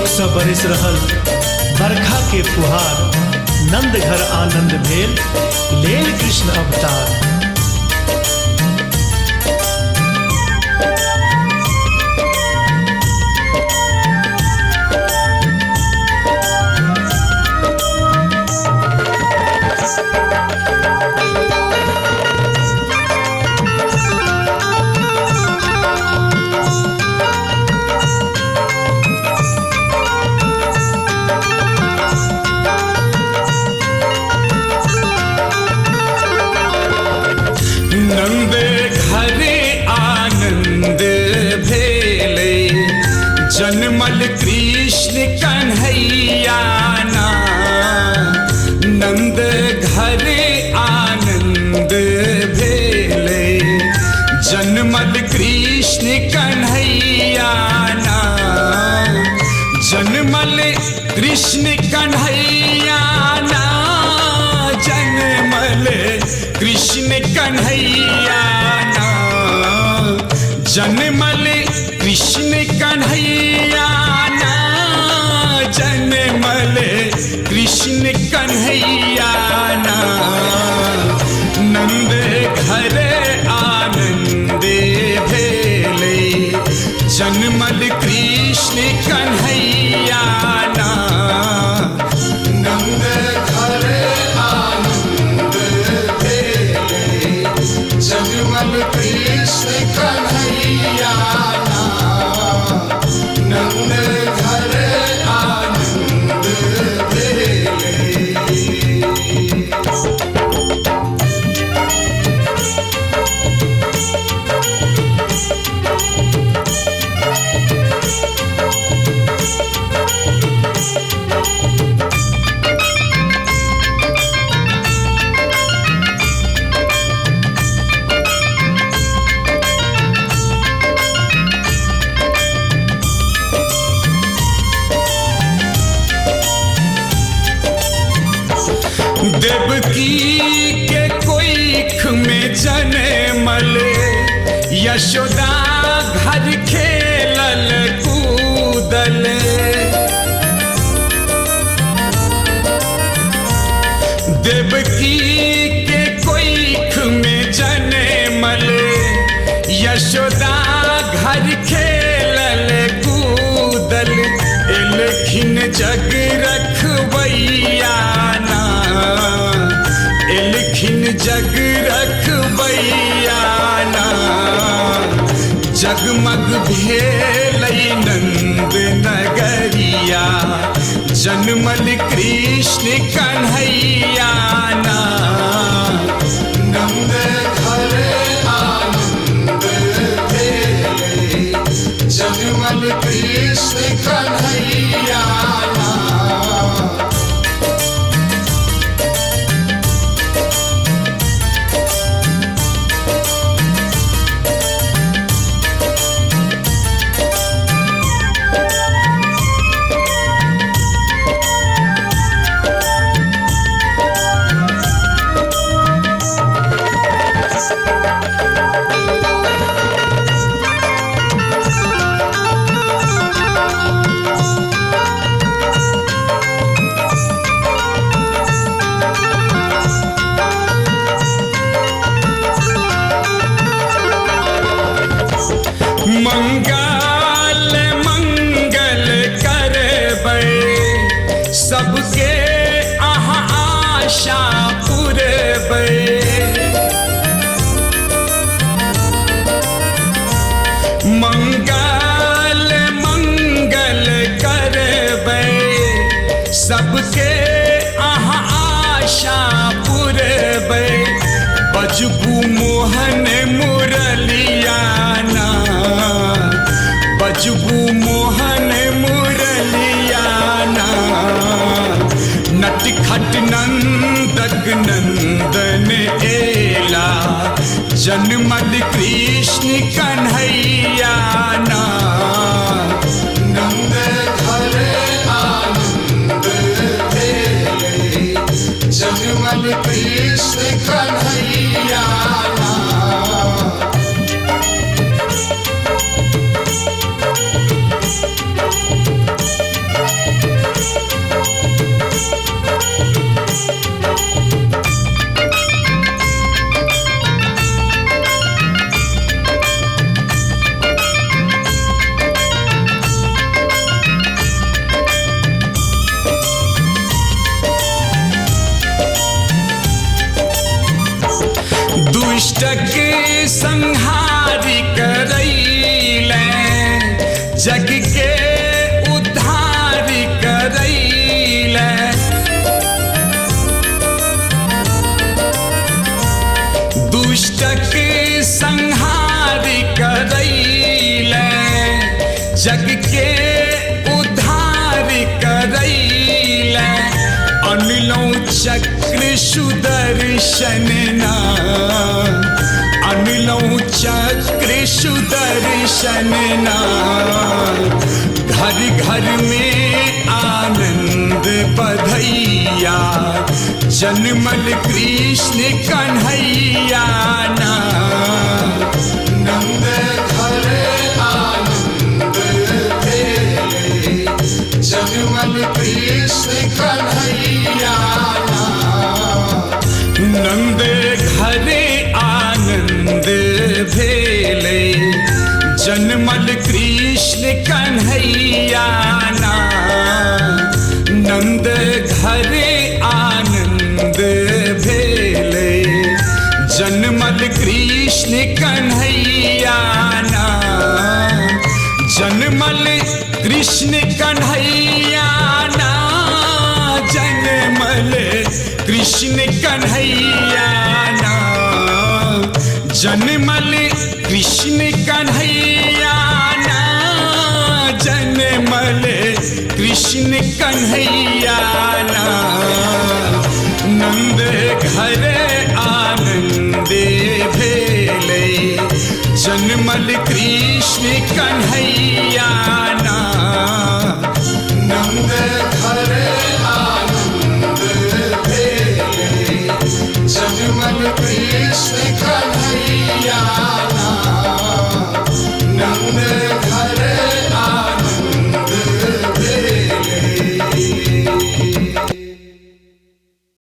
सब बरिस रहल बरखा के फुहार, नंद घर आनंद भेल लेल कृष्ण अवतार। नंद घरे आनंद भेले, जन्मल कृष्ण कन्हैया ना। नंद घरे आनंद भेले, जन्मल कृष्ण कन्हैया ना। जन्मल कृष्ण कन्हैया ना, जन्मल कृष्ण कन्हैया ना। जन्मल कृष्ण कन्हैया ना, जन्मल कृष्ण कन्हैया ना। नंद घर आनंद भेले, जन्मल कृष्ण कन्हैया ना। नंद घर आनंद भेले, जन्मल कृष्ण कन्हैया ना। नंद घर आनंद भेले। देवकी के कोइख में जन्मल, यशोदा घर खेलल कूदल। देवकी के कोइख में जन्मल, यशोदा घर खेलल कूदल। एलखिन जग रखबैया ना, एलखिन जग रखबैया ना। जगमग भेलै नंद नगरिया, जन्मल कृष्ण कन्हैया ना। नंद घर आनंद भेले, जन्मल कृष्ण कन्हैया ना। मंगल मंगल करबै, सबके अहाँ आशा पुरबै। मंगल मंगल करबै, सबके अहाँ आशा पुरबै। बजबू मोहन मुरलिया ना, बजबू मोहन मुरलिया ना। नटखट नंदक नंदन एला, जन्मल कृष्ण कन्हैया ना। नंद घर आनंद भेले, जन्मल कृष्ण कन्हैया ना। संहारी करैले जग के उद्धार करैले दुष्टक संहार करैले जग के उद्धार करैले अनलौ चक्र सुदर्शन ना अनलौ चक्र सुदर्शन ना घर घर में आनंद बधैया जन्मल कृष्ण कन्हैया ना नंद घर आनंद भेले जन्मल कृष्ण कन्हैया ना नंद घरे आनंद भेले जन्मल कृष्ण कन्हैया ना नंद घरे आनंद भेले जन्मल कृष्ण कन्हैया ना जन्मल कृष्ण कन्हैया ना जन्मल कृष्ण कन्हैया ना जन्मल कृष्ण कन्हैया ना जन्मल कृष्ण कन्हैया ना नंद घर आनंद भेले जन्मल कृष्ण कन्हैया